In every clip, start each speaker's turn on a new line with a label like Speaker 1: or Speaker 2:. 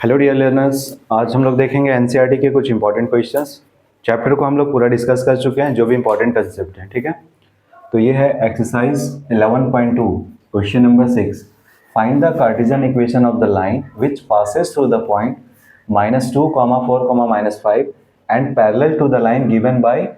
Speaker 1: Hello dear learners, आज हम लोग देखेंगे एनसीईआरटी के कुछ इंपॉर्टेंट क्वेश्चंस। चैप्टर को हम लोग पूरा डिस्कस कर चुके हैं, जो भी इंपॉर्टेंट कंसेप्ट हैं, ठीक है। तो ये है exercise 11.2 question number 6। Find the Cartesian equation of the line which passes through the point -2, 4, -5 and parallel to the line given by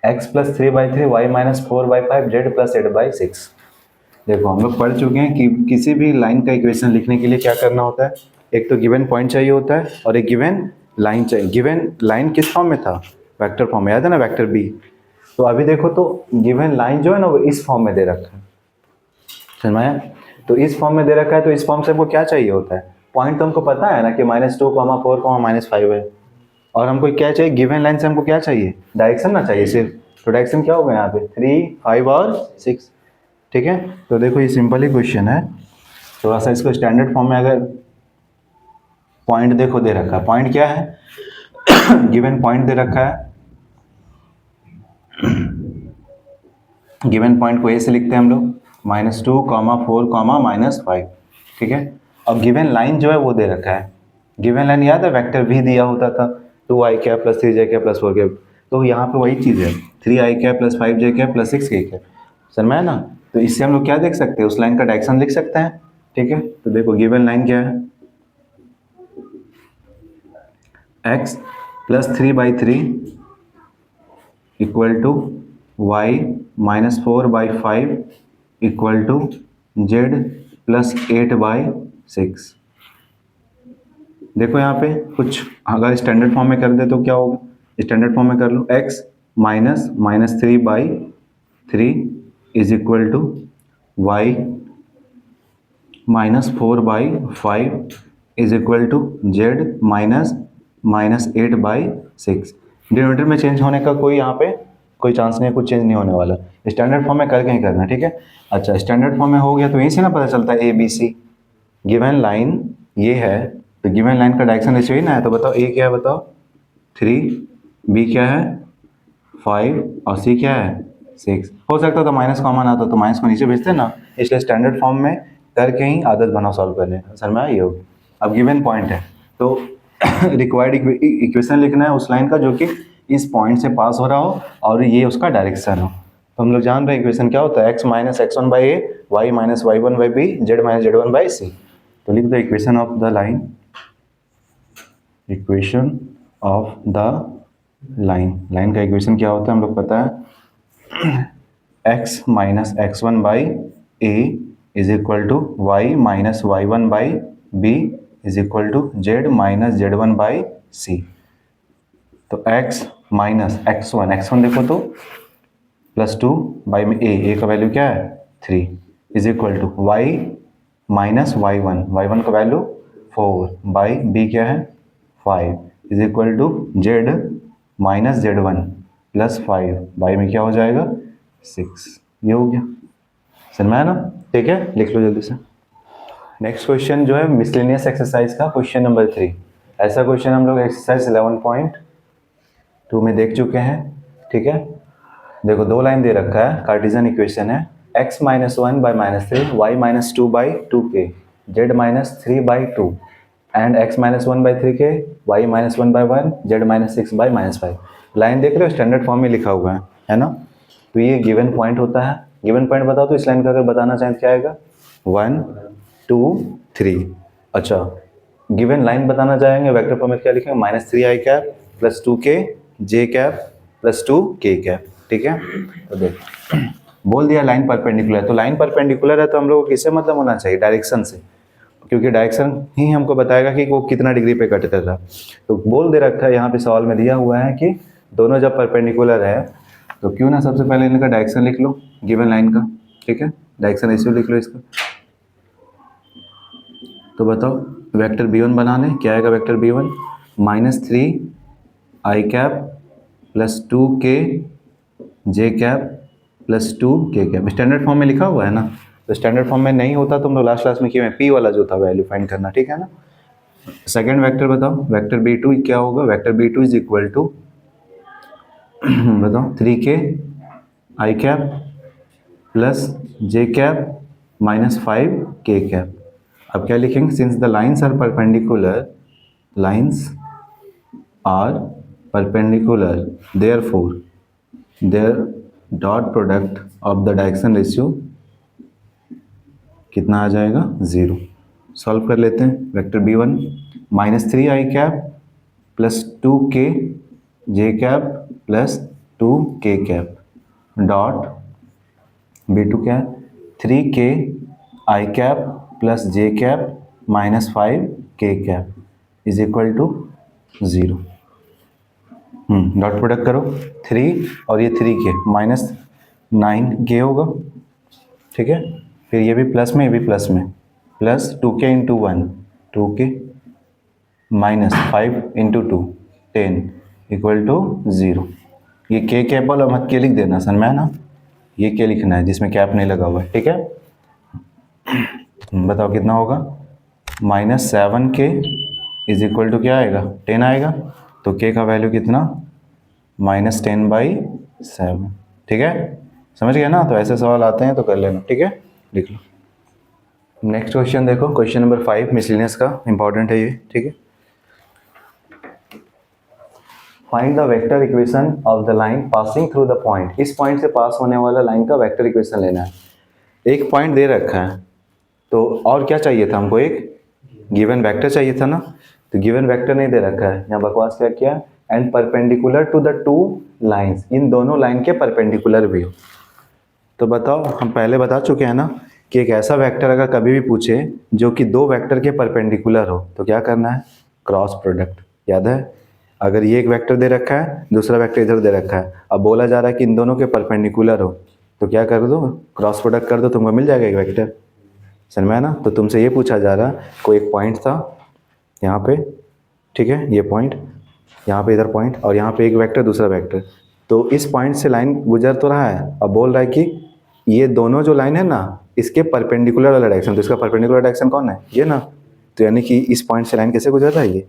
Speaker 1: x + 3/3 y - 4/5 z + 8/6। देखो हम लोग पढ़ चुके हैं कि किसी भी लाइन का इक्वेशन लिखने के लिए क्या करना होता है। एक तो गिवन पॉइंट चाहिए होता है और एक गिवन लाइन चाहिए। गिवन लाइन किस फॉर्म में था? वेक्टर फॉर्म में, याद है ना, वेक्टर बी। तो अभी देखो तो गिवन लाइन जो है ना वो इस फॉर्म में दे रखा है, समझ में आया? तो इस फॉर्म में दे रखा है, तो इस फॉर्म से हमको क्या चाहिए होता है? पॉइंट तो हमको पता है ना कि -2, 4, -5 है। और हमको क्या चाहिए? गिवन लाइन से हमको क्या चाहिए? डायरेक्शन ना चाहिए सिर्फ। तो डायरेक्शन क्या होगा यहाँ पे? 3, 5 और 6, ठीक है। तो देखो ये सिंपल ही क्वेश्चन है। थोड़ा सा इसको स्टैंडर्ड फॉर्म में अगर पॉइंट देखो दे रखा है, पॉइंट क्या है? गिवन पॉइंट दे रखा है। गिवन पॉइंट को ए से लिखते हैं हम लोग, -2, 4, -5, ठीक है। और गिवन लाइन जो है वो दे रखा है। गिवन लाइन याद है वेक्टर भी दिया होता था, 2i + 3j + 4j। तो यहाँ पे वही चीज़ है, 3i + 5j + 6k। समझ में है ना? तो इससे हम लोग क्या देख सकते हैं? उस लाइन का डायरेक्शन लिख सकते हैं, ठीक है। तो देखो गिवन लाइन क्या है? x + 3/3 equal to y - 4/5 equal to z + 8/6। देखो यहाँ पे कुछ अगर स्टैंडर्ड फॉर्म में कर दे तो क्या होगा? स्टैंडर्ड फॉर्म में कर लो, x - 3/3 is equal to y - 4/5 is equal to z -8/6। Denominator में चेंज होने का कोई यहाँ पे कोई चांस नहीं है, कुछ चेंज नहीं होने वाला। स्टैंडर्ड फॉर्म में करके ही करना, ठीक है। अच्छा, स्टैंडर्ड फॉर्म में हो गया तो यहीं से ना पता चलता है ABC। गिवन लाइन ये है, तो गिवन लाइन का डायरेक्शन ऐसे ही ना है। तो बताओ A क्या है? बताओ 3, B क्या है 5 और C क्या है 6। हो सकता तो माइनस कॉमन आता तो माइनस को नीचे भेजते ना, इसलिए स्टैंडर्ड फॉर्म में करके ही आदत बनाओ सॉल्व करने का। सर में ये होगी। अब गिवन पॉइंट है तो रिक्वायर्ड इक्वेशन लिखना है उस लाइन का जो कि इस पॉइंट से पास हो रहा हो और ये उसका डायरेक्शन हो। तो हम लोग जान रहे हैं इक्वेशन क्या होता है? x - x1/a, y - y1/b, z - z1/c। तो लिख दो equation of the line, equation of the line. Line का इक्वेशन क्या होता है हम लोग पता है, x - x1/a is equal to y - y1/b is equal to z - z1/c। तो x - x1 देखो तो +2 बाई में a का वैल्यू क्या है 3 is equal to y - y1 का वैल्यू 4 बाई b क्या है 5 is equal to z - z1 + 5 by में क्या हो जाएगा 6। ये हो गया, समझ में आया ना? ठीक है, लिख लो जल्दी से। नेक्स्ट क्वेश्चन जो है मिसलेनियस एक्सरसाइज का क्वेश्चन नंबर 3। ऐसा क्वेश्चन हम लोग एक्सरसाइज 11.2 में देख चुके हैं, ठीक है। देखो दो लाइन दे रखा है, कार्टेशियन इक्वेशन है, x - 1/-3, y - 2/2k, z - 3/2 and x - 1/3k, y - 1/1, z - 6/-5। Line देख रहे हो, स्टैंडर्ड फॉर्म में लिखा हुआ है ना? तो ये गिवन पॉइंट होता है। गिवन पॉइंट बताओ तो इस लाइन का अगर बताना चाहें तो क्या आएगा? 1, 2, 3। अच्छा, गिवन लाइन बताना चाहेंगे वेक्टर फॉर्म में क्या लिखेंगे? -3i + 2k j + 2k, ठीक है। तो देख बोल दिया लाइन परपेंडिकुलर, तो लाइन परपेंडिकुलर है तो हम लोग को किससे मतलब होना चाहिए? डायरेक्शन से, क्योंकि डायरेक्शन ही हमको बताएगा कि वो कितना डिग्री पे कट कर रहा। तो बोल दे रखा है यहाँ पे, सवाल में दिया हुआ है कि दोनों जब परपेंडिकुलर है तो क्यों ना सबसे पहले इनका डायरेक्शन लिख लो गिवन लाइन का, ठीक है। डायरेक्शन ऐसे लिख लो इसका। तो बताओ वेक्टर b1 बनाने क्या आएगा? Vector b1 -3i + 2k j + 2k। Standard form में लिखा हुआ है ना, तो स्टैंडर्ड फॉर्म में नहीं होता तो हम लोग लास्ट क्लास में किए हैं, p वाला जो था वैल्यू फाइंड करना, ठीक है ना। सेकंड वेक्टर बताओ, वेक्टर b2 क्या होगा? Vector b2 is equal to बताओ 3k i + j - 5k। अब क्या लिखेंगे, since the lines are perpendicular, lines are perpendicular, therefore their dot product of the direction ratio कितना आ जाएगा, 0। सॉल्व कर लेते हैं। Vector b1 -3i cap plus 2k J cap plus 2k cap dot b2 क्या है, 3k I cap plus J cap minus 5k cap is equal to 0। Dot product करो, 3 और ये 3k माइनस 9k होगा, ठीक है। फिर ये भी प्लस में, ये भी प्लस में, plus 2k into 1 2k minus 5 into 2 10 equal to 0। ये k कैप वाला मत के लिख देना सन में ना, ये के लिखना है जिसमें कैप नहीं लगा हुआ है, ठीक है। बताओ कितना होगा, -7k इज इक्वल टू क्या आएगा, 10 आएगा। तो k का वैल्यू कितना, -10/7, ठीक है। समझ गया ना। तो ऐसे सवाल आते हैं तो कर लेना, ठीक है, लिख लो। नेक्स्ट क्वेश्चन देखो, क्वेश्चन नंबर 5 मिसलिनियस का, इंपॉर्टेंट है ये, ठीक है। Find the vector equation of the line passing through the point. इस पॉइंट से पास होने वाला लाइन का वेक्टर इक्वेशन लेना है। एक पॉइंट दे रखा है, तो और क्या चाहिए था हमको, एक गिवन वेक्टर चाहिए था ना। तो गिवन वेक्टर नहीं दे रखा है, यहाँ बकवास क्या किया, and perpendicular to the two lines, इन दोनों लाइन के परपेंडिकुलर भी हो। तो बताओ, हम पहले बता चुके हैं ना कि एक ऐसा वेक्टर अगर कभी भी पूछे जो कि दो वेक्टर के परपेंडिकुलर हो तो क्या करना है, क्रॉस प्रोडक्ट। याद है, अगर ये एक वेक्टर दे रखा है, दूसरा वेक्टर इधर दे रखा है, अब बोला जा रहा है कि इन दोनों के परपेंडिकुलर हो, तो क्या कर दो, क्रॉस प्रोडक्ट कर दो, तुमको मिल जाएगा एक वेक्टर। समझ में है ना। तो तुमसे ये पूछा जा रहा, कोई एक पॉइंट था यहाँ पे, ठीक है, ये पॉइंट, यहाँ पे इधर पॉइंट, और यहाँ पे एक वेक्टर दूसरा वेक्टर। तो इस पॉइंट से लाइन गुजर तो रहा है, अब बोल रहा है कि ये दोनों जो लाइन है ना, इसके परपेंडिकुलर वाला डायरेक्शन, तो इसका परपेंडिकुलर डायरेक्शन कौन है, ये ना। तो यानी कि इस पॉइंट से लाइन कैसे गुजर रहा है ये,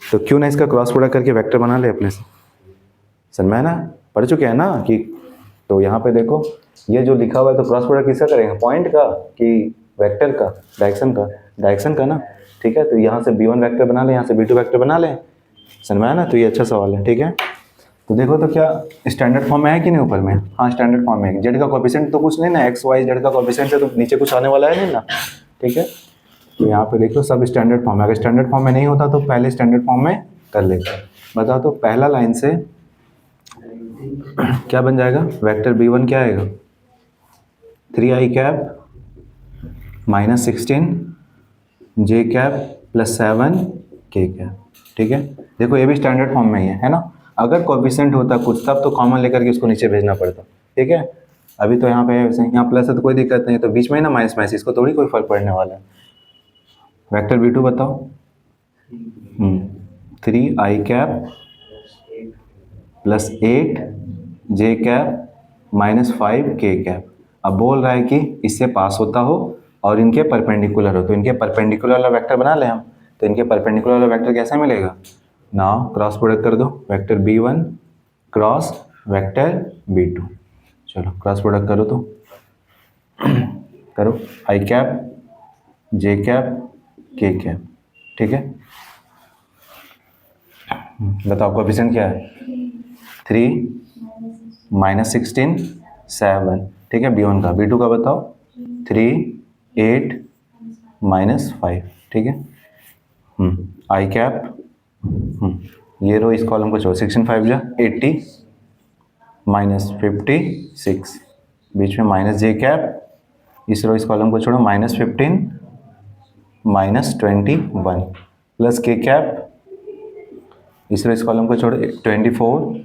Speaker 1: तो क्यों ना इसका क्रॉस प्रोडक्ट करके वेक्टर बना ले अपने से। समझ में है ना, पढ़ चुके हैं ना कि। तो यहाँ पे देखो, ये जो लिखा हुआ है, तो क्रॉस प्रोडक्ट किसका करेंगे, पॉइंट का कि वेक्टर का, डायरेक्शन का, डायरेक्शन का ना, ठीक है। तो यहाँ से b1 वेक्टर बना ले, यहाँ से b2 वेक्टर बना ले। समझ में है ना। तो ये अच्छा सवाल है, ठीक है। तो देखो तो क्या स्टैंडर्ड फॉर्म में है कि नहीं ऊपर में, हाँ स्टैंडर्ड फॉर्म में है। जेड का कोएफिशिएंट तो कुछ नहीं ना, एक्स वाई जेड का कोएफिशिएंट है, तो नीचे कुछ आने वाला है नहीं ना, ठीक है। तो यहाँ पे देखो सब स्टैंडर्ड फॉर्म है, अगर स्टैंडर्ड फॉर्म में नहीं होता तो पहले स्टैंडर्ड फॉर्म में कर लेते। बताओ तो पहला लाइन से क्या बन जाएगा, वेक्टर b1 क्या आएगा, 3i कैप माइनस 16 जे कैप प्लस 7k कैप, ठीक है। देखो ये भी स्टैंडर्ड फॉर्म में ही है ना। अगर कोएफिशिएंट होता कुछ तब तो कॉमन लेकर के उसको नीचे भेजना पड़ता, ठीक है। अभी तो यहाँ पे यहाँ प्लस है तो कोई दिक्कत नहीं है, तो बीच में ही ना माइनस माइनस, इसको थोड़ी कोई फर्क पड़ने वाला है। वेक्टर b2 बताओ, 3i कैप प्लस 8 जे कैप माइनस 5k कैप। अब बोल रहा है कि इससे पास होता हो और इनके परपेंडिकुलर हो, तो इनके परपेंडिकुलर वाला वेक्टर बना लें हम। तो इनके परपेंडिकुलर वाला वेक्टर कैसा मिलेगा, नाउ क्रॉस प्रोडक्ट कर दो, vector b1 cross vector b2। चलो क्रॉस प्रोडक्ट करो, तो करो, आई कैप जे कैप के कैप, ठीक है। बताओ कोएफिशिएंट क्या है, 3 माइनस 16 7, ठीक है, b1 का। b2 का बताओ, 3 8 माइनस 5, ठीक है। आई कैप, ये रो इस कॉलम को छोड़ो, 16 5 जा 80 माइनस 56, बीच में माइनस जे कैप, इस रो इस कॉलम को छोड़ो, माइनस 15 माइनस 21 प्लस के कैप, इस रो इस कॉलम को छोड़ो, 24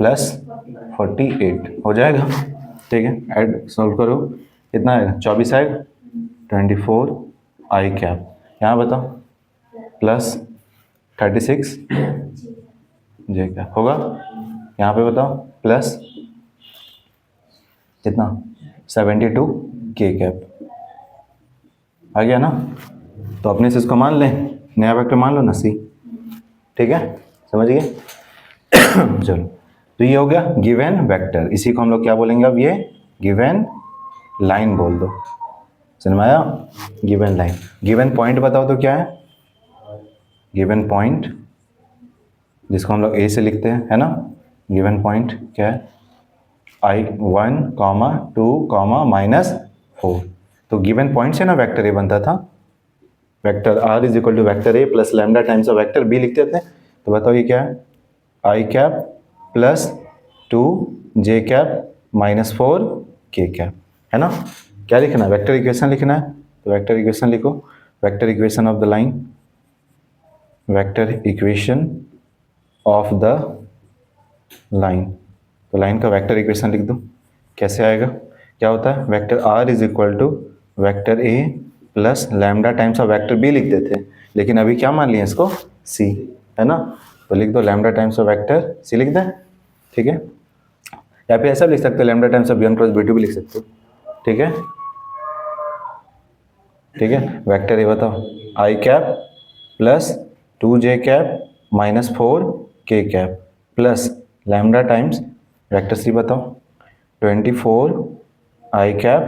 Speaker 1: प्लस 48 हो जाएगा, ठीक है। ऐड सॉल्व करो, कितना आएगा, 24 आएगा, 24 आई कैप, यहाँ बताओ प्लस 36 जे कैप होगा, यहाँ पे बताओ प्लस कितना 72 के कैप आ गया ना। तो अपने से इसको मान लें, नया वेक्टर मान लो ना सी, ठीक है, समझ गए। चलो, तो ये हो गया गिवन वेक्टर, इसी को हम लोग क्या बोलेंगे अब, ये गिवन लाइन बोल दो। समझ में आया? गिवन लाइन, गिवन पॉइंट बताओ तो क्या है? गिवन पॉइंट जिसको हम लोग ए से लिखते हैं, है ना? गिवन पॉइंट क्या है? I1, 2, -4। तो गिवन पॉइंट से ना वेक्टर ए बनता था, vector R is equal to vector A plus lambda times of vector B लिखते थे। तो बताओ ये क्या है? I cap plus 2 J cap -4 K cap, है ना? क्या लिखना है? वेक्टर इक्वेशन लिखना है। तो वेक्टर इक्वेशन लिखो, vector equation of the line, vector equation of the line. तो लाइन का वेक्टर इक्वेशन लिख दो। कैसे आएगा? क्या होता है? Vector R is equal to vector A plus lambda times of vector B लिखते थे, लेकिन अभी क्या मान लिया इसको? C, है ना? तो लिख दो lambda times of vector C लिख दें, ठीक है? या फिर ऐसा भी लिख सकते हो, lambda times of B1 cross B2 भी लिख सकते हो, ठीक है? ठीक है, वेक्टर ए बताओ, I cap plus 2J cap -4 K cap plus lambda times vector C बताओ, 24 I cap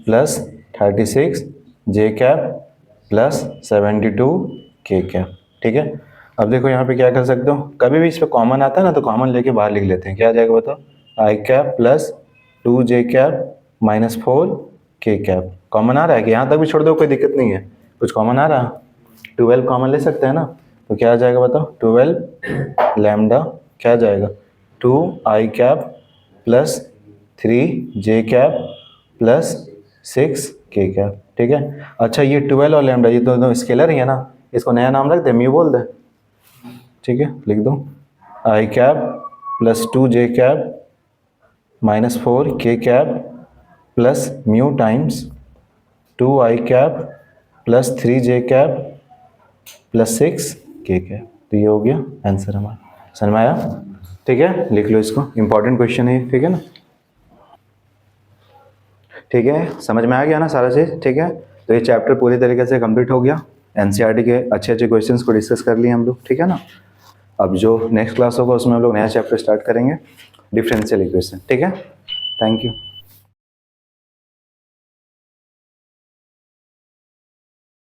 Speaker 1: plus 36 J cap plus 72 K cap, ठीक है? अब देखो यहाँ पे क्या कर सकते हो, कभी भी इस पर कॉमन आता है ना तो कॉमन लेके बाहर लिख लेते हैं। क्या आ जाएगा बताओ? I cap plus 2J cap -4 K cap. Common आ रहा है कि यहाँ तक भी छोड़ दो, कोई दिक्कत नहीं है। कुछ कॉमन आ रहा है? 12 कॉमन ले सकते हैं ना? तो क्या आ जाएगा बताओ? 12 लैम्डा क्या आ जाएगा? 2 I cap plus 3 J cap plus 6 K cap, ठीक है? अच्छा, ये 12 और लैम्डा ये दोनों स्केलर ही है ना, इसको नया नाम रख दे, म्यू बोल दे, ठीक है? लिख दो I cap plus 2J cap -4 K cap plus mu times 2I cap plus 3J cap plus 6 K cap. तो ये हो गया आंसर हमारा। समझ में आया? ठीक है, लिख लो इसको, इंपॉर्टेंट क्वेश्चन है, ठीक है ना? ठीक है, समझ में आ गया ना सारा चीज़? ठीक है, तो ये चैप्टर पूरी तरीके से कंप्लीट हो गया। एनसीईआरटी के अच्छे अच्छे क्वेश्चंस को डिस्कस कर लिए हम लोग, ठीक है ना? अब जो नेक्स्ट क्लास होगा उसमें हम लोग नया चैप्टर स्टार्ट करेंगे, डिफरेंशियल इक्वेशन, ठीक है? Thank you.